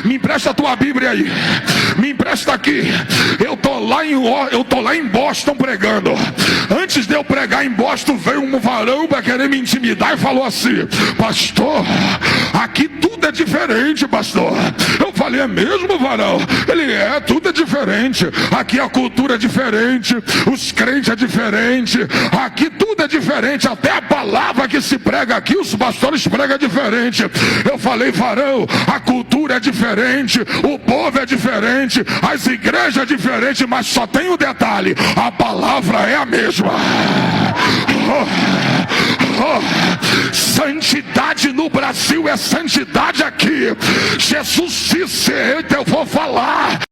Me empresta a tua Bíblia aí. Me empresta aqui. Eu tô lá em Boston pregando. Antes de eu pregar em Boston, veio um varão para querer me intimidar e falou assim: pastor, aqui tudo é diferente, pastor. Eu falei: é mesmo, varão? Ele: tudo é diferente. Aqui a cultura é diferente, os crentes é diferente, aqui tudo é diferente, até a palavra que se prega aqui, os pastores pregam diferente. Eu falei: varão, a cultura é diferente, o povo é diferente, as igrejas é diferente, mas só tem um detalhe: a palavra é a mesma. Santidade no Brasil é santidade aqui. Jesus disse: eita, eu vou falar.